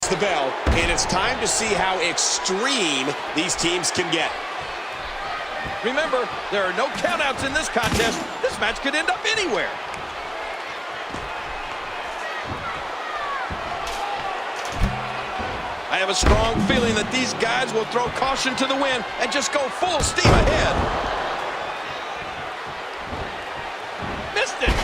the bell, and it's time to see how extreme these teams can get. Remember, there are no countouts in this contest. This match could end up anywhere. I have a strong feeling that these guys will throw caution to the wind and just go full steam ahead. Missed it.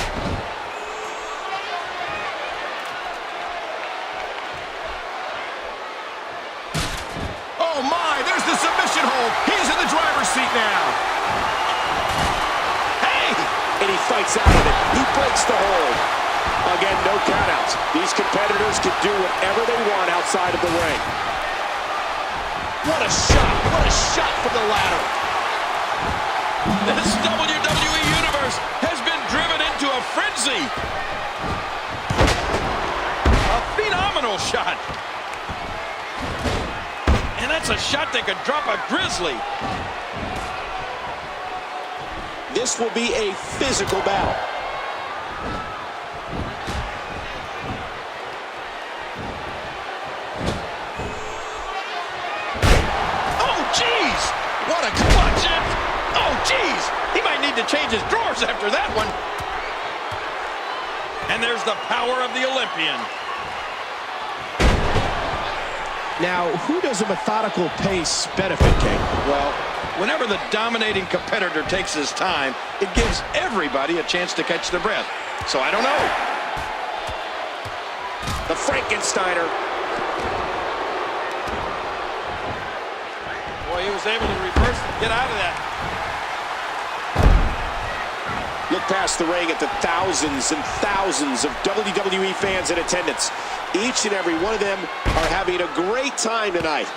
Oh my, there's the submission hold. He's in the driver's seat now. Hey! And he fights out of it. He breaks the hold. Again, no countouts. These competitors can do whatever they want outside of the ring. What a shot! What a shot from the ladder! This WWE Universe has been driven into a frenzy. A phenomenal shot. And that's a shot that could drop a grizzly. This will be a physical battle. Jeez! What a clutch it! Oh, jeez! He might need to change his drawers after that one. And there's the power of the Olympian. Now, who does a methodical pace benefit, King? Well, whenever the dominating competitor takes his time, it gives everybody a chance to catch their breath. So I don't know. The Frankensteiner. He was able to reverse and get out of that. Look past the ring at the thousands and thousands of WWE fans in attendance. Each and every one of them are having a great time tonight.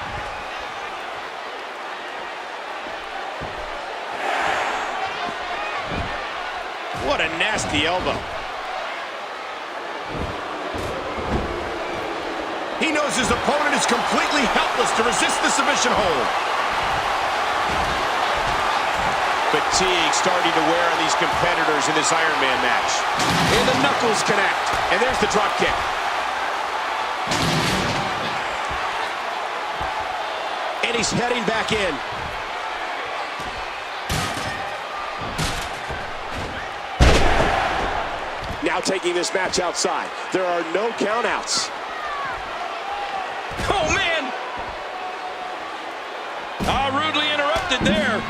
What a nasty elbow. He knows his opponent is completely helpless to resist the submission hold. Fatigue starting to wear on these competitors in this Iron Man match. And the knuckles connect. And there's the drop kick. And he's heading back in. Now taking this match outside. There are no countouts. Oh, man! Rudely interrupted there.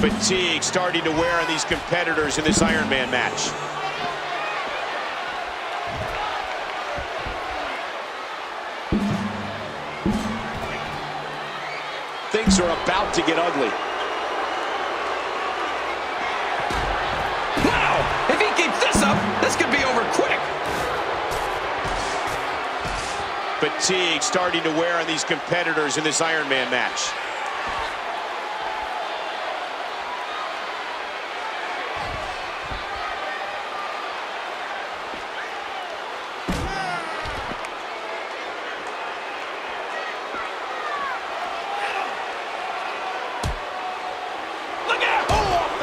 Fatigue starting to wear on these competitors in this Iron Man match. Things are about to get ugly. Wow! If he keeps this up, this could be over quick. Fatigue starting to wear on these competitors in this Iron Man match.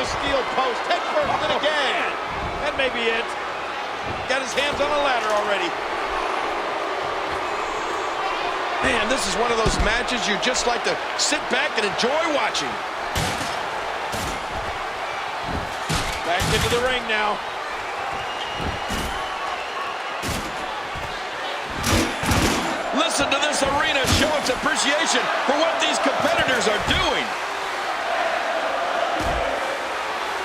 Steel post, head first and again. That may be it. Got his hands on the ladder already. Man, this is one of those matches you just like to sit back and enjoy watching. Back into the ring now. Listen to this arena show its appreciation for what these competitors are doing.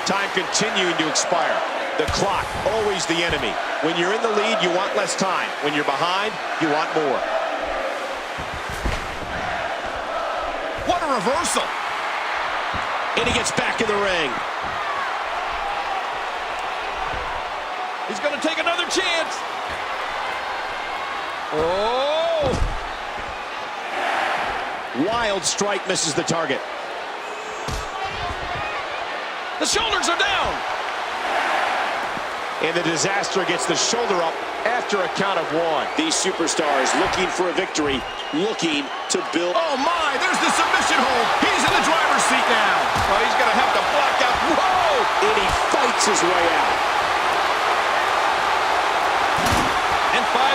Time continuing to expire. The clock, always the enemy. When you're in the lead, you want less time. When you're behind, you want more. What a reversal. And he gets back in the ring. He's going to take another chance. Oh! Wild strike misses the target. The shoulders are down. And the disaster gets the shoulder up after a count of one. These superstars looking for a victory, looking to build. Oh my, there's the submission hold. He's in the driver's seat now. Oh, he's going to have to block out. Whoa! And he fights his way out. And 5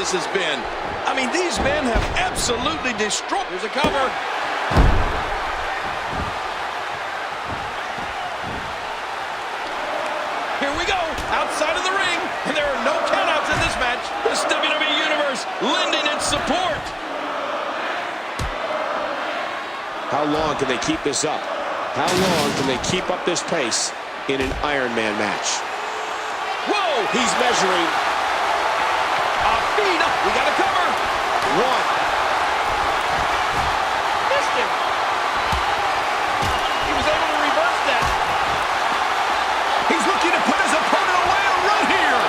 this has been. I mean, these men have absolutely destroyed. Here's a cover. Here we go, outside of the ring, and there are no countouts in this match. This WWE Universe lending its support. How long can they keep this up? How long can they keep up this pace in an Iron Man match? Whoa! He's measuring. Afina, we got a cover. One. Missed him. He was able to reverse that. He's looking to put his opponent away right here.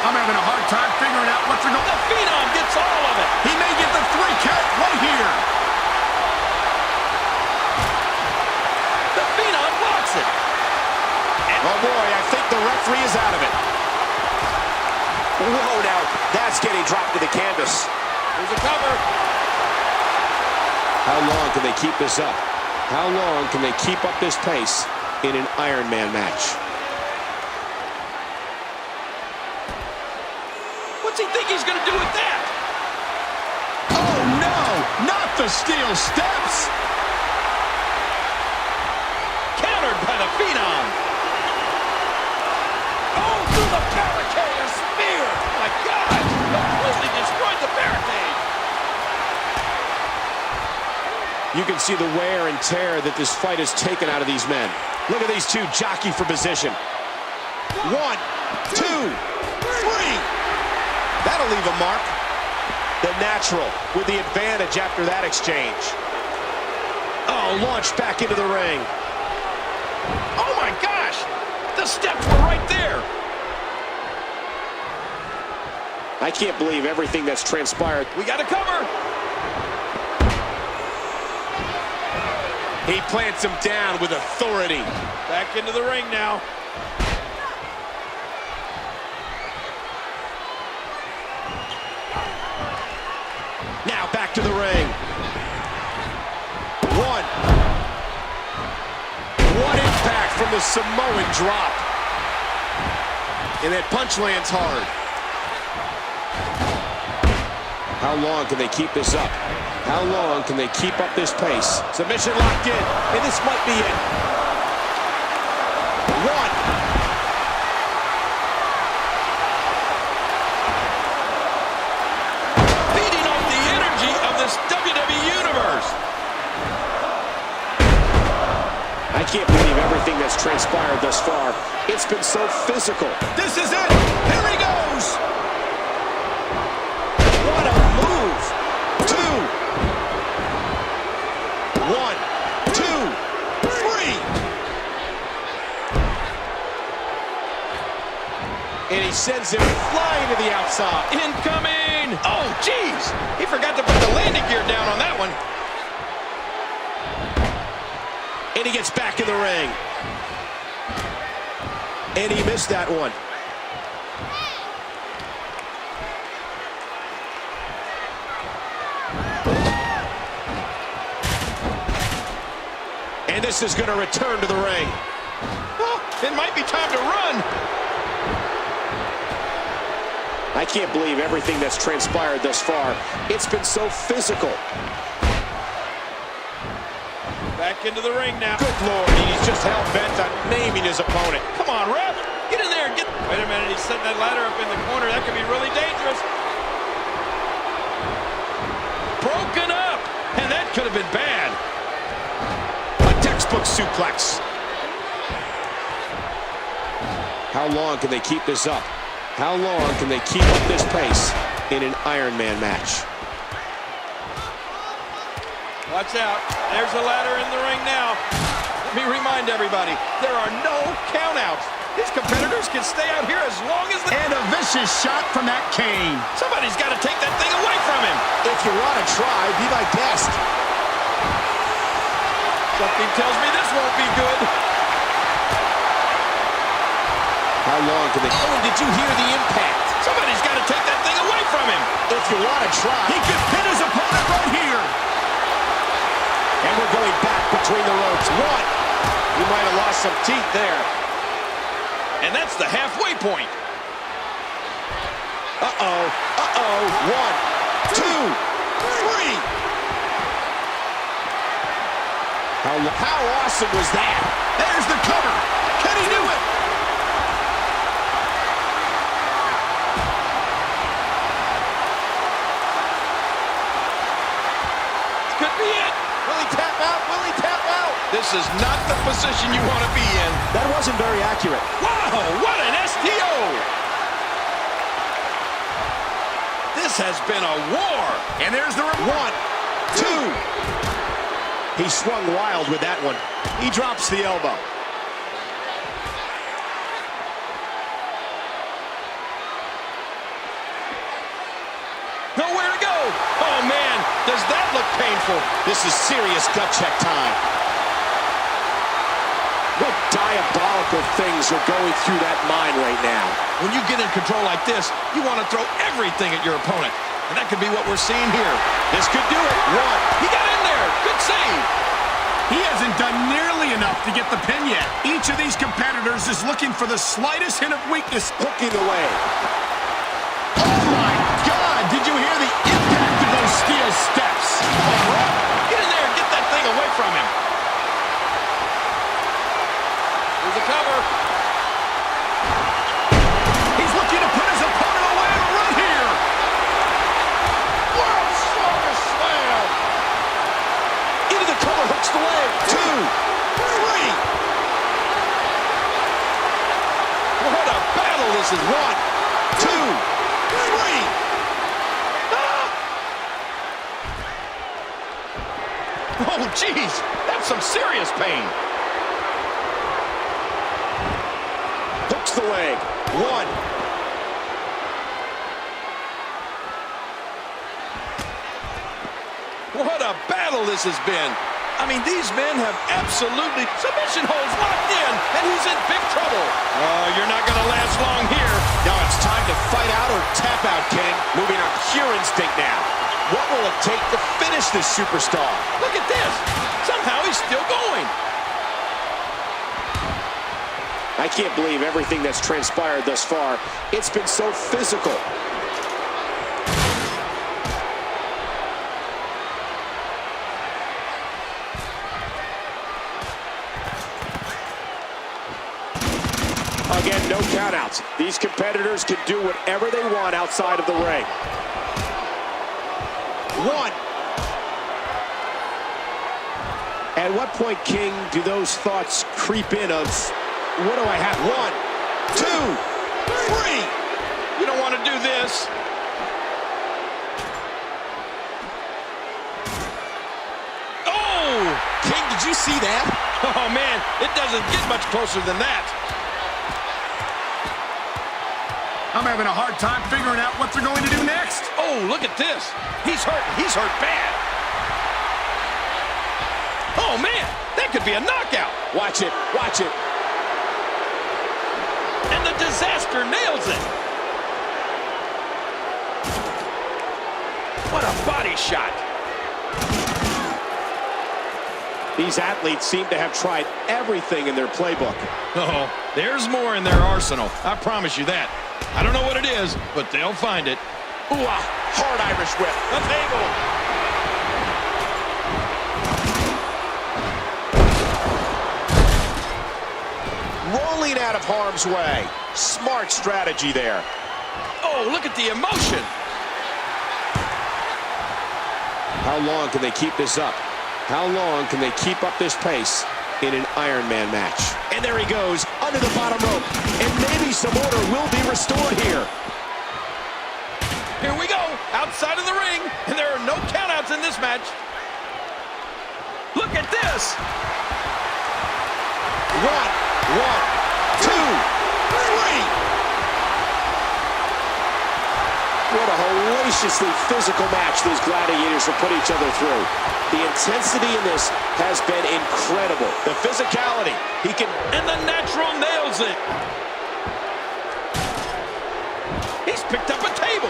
I'm having a hard time figuring out what's going on. The Phenom gets all of it. He may get the 3 count right here. The Phenom blocks it. Oh boy, I think the referee is out of it. Whoa, now that's getting dropped to the canvas. There's a cover. How long can they keep this up? How long can they keep up this pace in an Iron Man match? What's he think he's going to do with that? Oh, no, not the steel steps. Countered by the Phenom. Oh, through the barricade, a spear. My God, completely destroyed the barricade. You can see the wear and tear that this fight has taken out of these men. Look at these two jockey for position. 1, 2, 3. That'll leave a mark. The Natural with the advantage after that exchange. Oh, launched back into the ring. Oh my gosh, the steps were right there. I can't believe everything that's transpired. We got a cover. He plants him down with authority. Back into the ring now. Now back to the ring. 1. What impact from the Samoan drop. And that punch lands hard. How long can they keep this up? How long can they keep up this pace? Submission locked in, and this might be it. 1. Feeding off the energy of this WWE Universe. I can't believe everything that's transpired thus far. It's been so physical. This is it. Here he goes. What a move. 2. 1, 2, 3. And he sends him flying to the outside. Incoming. Oh, jeez. He forgot to put the landing gear down on that one. And he gets back in the ring. And he missed that one. And this is going to return to the ring. Oh, it might be time to run. I can't believe everything that's transpired thus far. It's been so physical. Back into the ring now. Good Lord, he's just hell-bent on naming his opponent. Come on, ref. Get in there and get... Wait a minute, he's setting that ladder up in the corner. That could be really dangerous. Broken up. And that could have been bad. A textbook suplex. How long can they keep this up? How long can they keep up this pace in an Iron Man match? Watch out. There's a ladder in the ring now. Let me remind everybody, there are no countouts. These competitors can stay out here as long as they... And a vicious shot from that cane. Somebody's got to take that thing away from him. If you want to try, be my guest. Something tells me this won't be good. How long can they... Oh, did you hear the impact? Somebody's got to take that thing away from him. If you want to try... He can pin his opponent right here. And we're going back between the ropes. 1. You might have lost some teeth there. And that's the halfway point. Uh-oh. Uh-oh. 1, 2, 3. How awesome was that? There's the cover. Can he do it? Could be it. Will he tap out? Will he tap out? This is not the position you want to be in. That wasn't very accurate. Wow, what an STO! This has been a war. And there's the 1, 2. He swung wild with that one. He drops the elbow. Nowhere to go. Oh, man, does that look painful? This is serious gut check time. What diabolical things are going through that mind right now? When you get in control like this, you want to throw everything at your opponent. And that could be what we're seeing here. This could do it. 1. He got in there. Good save. He hasn't done nearly enough to get the pin yet. Each of these competitors is looking for the slightest hint of weakness. Hooking away. Oh, my God! Did you hear the impact of those steel steps? Get in there and get that thing away from him. Here's the cover. He's looking to put his opponent away on a run here. World's strongest slam. Into the cover, hooks the leg. 2, 3. What a battle this is. 1, 2, 3. Oh, jeez. That's some serious pain. Hooks the leg. 1. What a battle this has been. I mean, these men have absolutely submission holds locked in, and he's in big trouble. Oh, you're not going to last long here. Now it's time to fight out or tap out, King. Moving on pure instinct now. What will it take to finish this superstar? Look at this. Somehow he's still going. I can't believe everything that's transpired thus far. It's been so physical. Again, no countouts. These competitors can do whatever they want outside of the ring. 1. At what point, King, do those thoughts creep in of, what do I have? 1, 2, 3. You don't want to do this. Oh! King, did you see that? Oh, man, it doesn't get much closer than that. I'm having a hard time figuring out what they're going to do next. Oh, look at this. He's hurt. He's hurt bad. Oh, man, that could be a knockout. Watch it. Watch it. And the disaster nails it. What a body shot. These athletes seem to have tried everything in their playbook. Oh, there's more in their arsenal. I promise you that. I don't know what it is, but they'll find it. Ooh, a hard Irish whip. The table. Rolling out of harm's way. Smart strategy there. Oh, look at the emotion. How long can they keep this up? How long can they keep up this pace in an Iron Man match? And there he goes, under the bottom rope. And maybe some order will be restored here. Here we go, outside of the ring, and there are no countouts in this match. Look at this. 1, 2, 3. What a hellaciously physical match these gladiators have put each other through. The intensity in this has been incredible. The physicality, he can... And the natural nails it. He's picked up a table.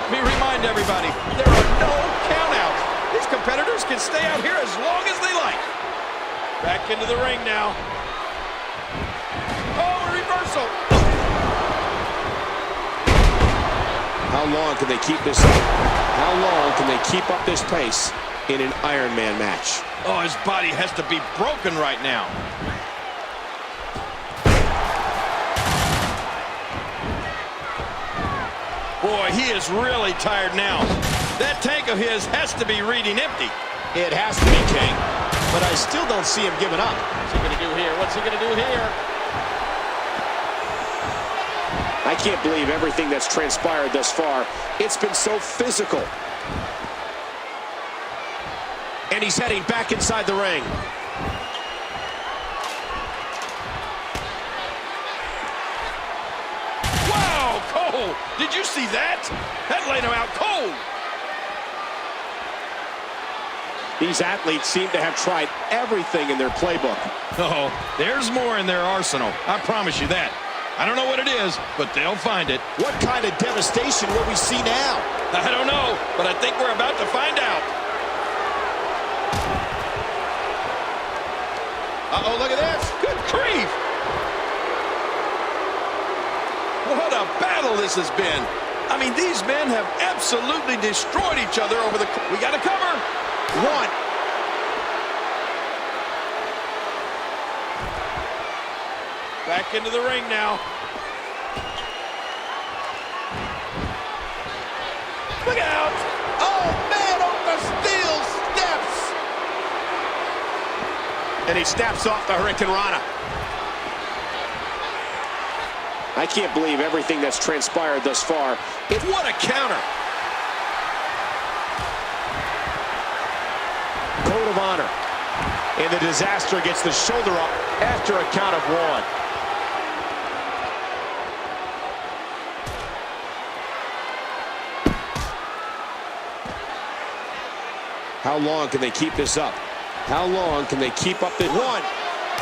Let me remind everybody, there are no countouts. These competitors can stay out here as long as they like. Back into the ring now. Oh, reversal. long can they keep this up? How long can they keep up this pace in an Iron Man match? Oh, his body has to be broken right now. Boy, he is really tired now. That tank of his has to be reading empty. It has to be, King, but I still don't see him giving up. What's he going to do here? What's he going to do here? I can't believe everything that's transpired thus far. It's been so physical. And he's heading back inside the ring. Wow, Cole! Did you see that? That laid him out cold. These athletes seem to have tried everything in their playbook. Oh, there's more in their arsenal. I promise you that. I don't know what it is, but they'll find it. What kind of devastation will we see now? I don't know, but I think we're about to find out. Uh-oh, look at this. Good grief. What a battle this has been. I mean, these men have absolutely destroyed each other over the... We got to cover. One. Back into the ring now. Look out! Oh, man, on the steel steps. And he snaps off the Hurricane Rana. I can't believe everything that's transpired thus far. What a counter! Code of honor. And the disaster gets the shoulder up after a count of one. How long can they keep this up? How long can they keep up this? 1,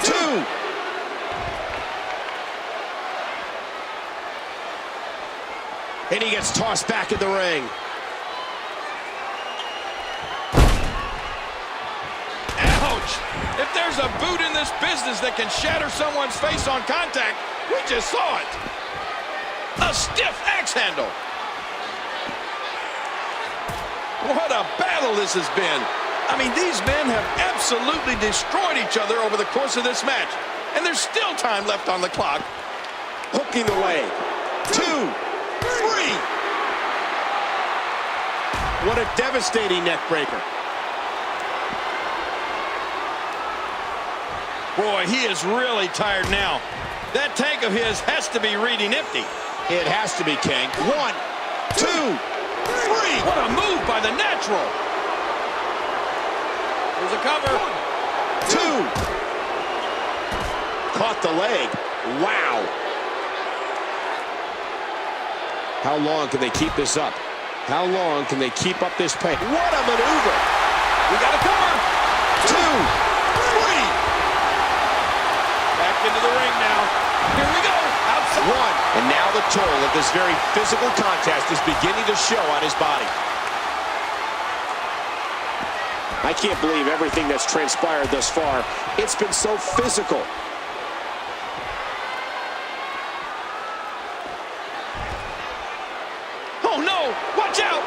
2. And he gets tossed back in the ring. Ouch! If there's a boot in this business that can shatter someone's face on contact, we just saw it. A stiff axe handle. What a battle this has been. I mean, these men have absolutely destroyed each other over the course of this match. And there's still time left on the clock. Hooking the leg. 2, 3. What a devastating neck breaker. Boy, he is really tired now. That tank of his has to be reading empty. It has to be, King. 1, 2, 3. What a move by the natural. Here's a cover. 2. Caught the leg. Wow. How long can they keep this up? How long can they keep up this pace? What a maneuver. We got a cover. 2, 3. Back into the ring now. Here we go. Outside. 1. And now the toll of this very physical contest is beginning to show on his body. I can't believe everything that's transpired thus far. It's been so physical. Oh, no! Watch out!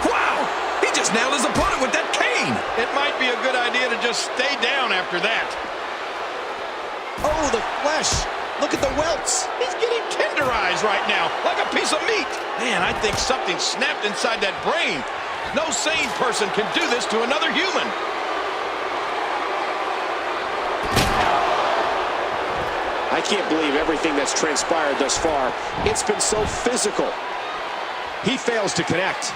Wow! He just nailed his opponent with that cane. It might be a good idea to just stay down after that. Oh, the flesh. Look at the welts. He's getting tenderized right now, like a piece of meat. Man, I think something snapped inside that brain. No sane person can do this to another human. I can't believe everything that's transpired thus far. It's been so physical. He fails to connect.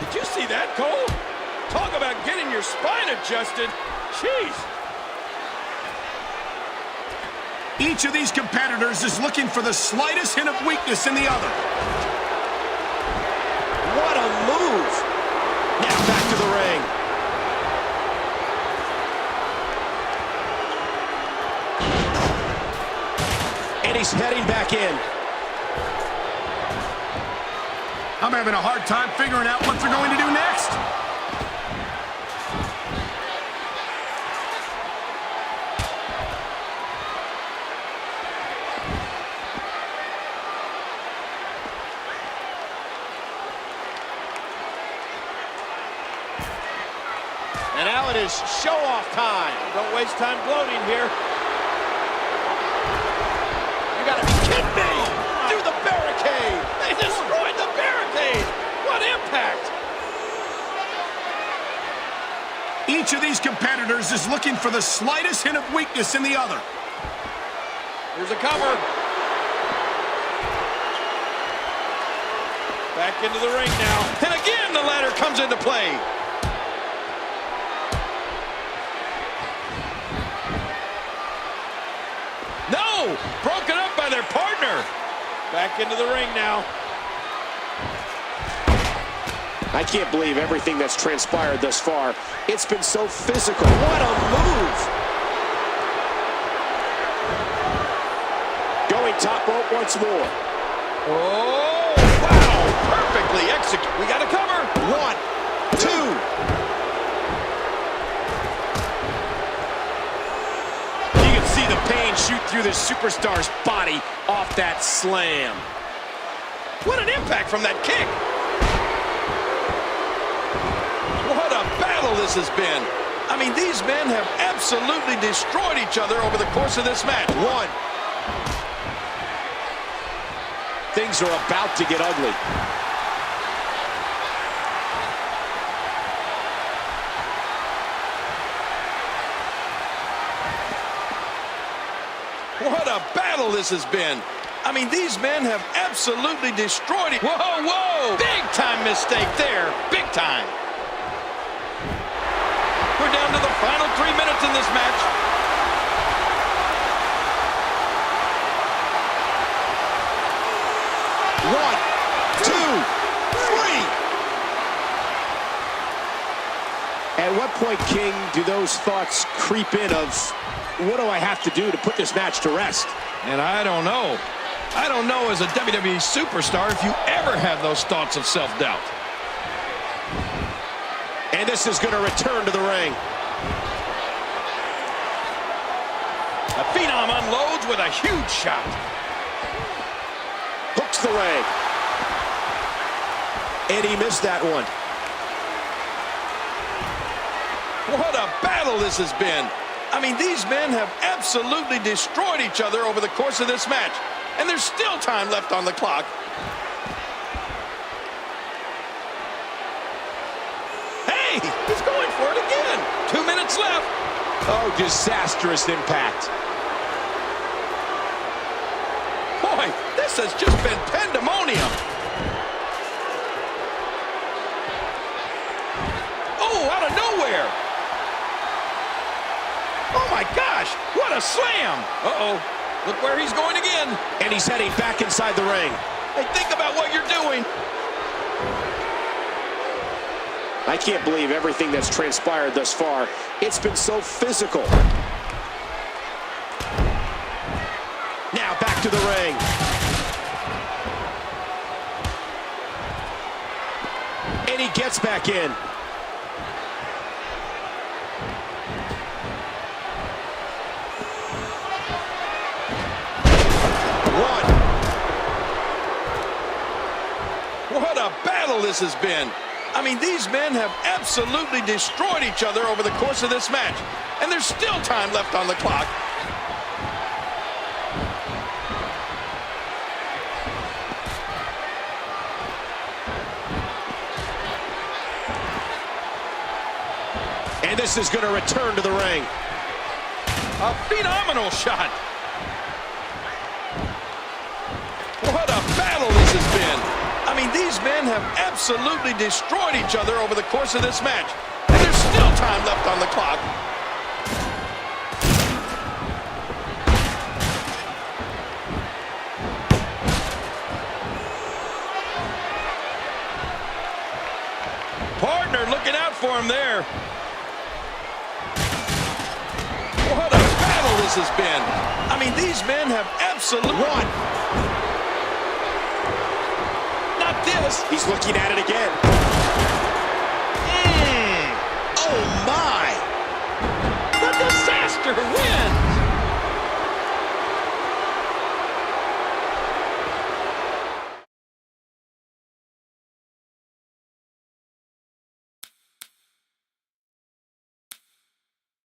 Did you see that, Cole? Talk about getting your spine adjusted. Jeez. Each of these competitors is looking for the slightest hint of weakness in the other. What a move. Now back to the ring. And he's heading back in. I'm having a hard time figuring out what they're going to do next. And now it is show-off time. Don't waste time gloating here. You gotta be kidding me! Through the barricade! They destroyed the barricade! What impact! Each of these competitors is looking for the slightest hint of weakness in the other. Here's a cover. Back into the ring now. And again, the ladder comes into play. No! Broken up by their partner. Back into the ring now. I can't believe everything that's transpired thus far. It's been so physical. What a move! Going top rope once more. Oh, wow! Perfectly executed. We got a cover. 1, 2. You can see the pain shoot through this superstar's body off that slam. What an impact from that kick. What a battle this has been. I mean, these men have absolutely destroyed each other over the course of this match. 1. Things are about to get ugly. What a battle this has been. I mean, these men have absolutely destroyed it. Whoa, whoa! Big time mistake there. Big time. We're down to the final 3 minutes in this match. One, two, three. At what point, King, do those thoughts creep in of, what do I have to do to put this match to rest? And I don't know. I don't know as a WWE superstar if you ever have those thoughts of self-doubt. And this is going to return to the ring. The Phenom unloads with a huge shot. Hooks the leg. And he missed that one. What a battle this has been. I mean, these men have absolutely destroyed each other over the course of this match. And there's still time left on the clock. Hey, he's going for it again. 2 minutes left. Oh, disastrous impact. Boy, this has just been pandemonium. Oh, out of nowhere. Oh, my gosh, what a slam. Uh-oh, look where he's going again. And he's heading back inside the ring. Hey, think about what you're doing. I can't believe everything that's transpired thus far. It's been so physical. Now back to the ring. And he gets back in. What a battle this has been. I mean, these men have absolutely destroyed each other over the course of this match. And there's still time left on the clock. And this is going to return to the ring. A phenomenal shot. What a battle this has been. I mean, these men have absolutely destroyed each other over the course of this match. And there's still time left on the clock. Partner looking out for him there. What a battle this has been. I mean, these men have absolutely... Not this. He's looking at it again. Oh, my. The disaster win.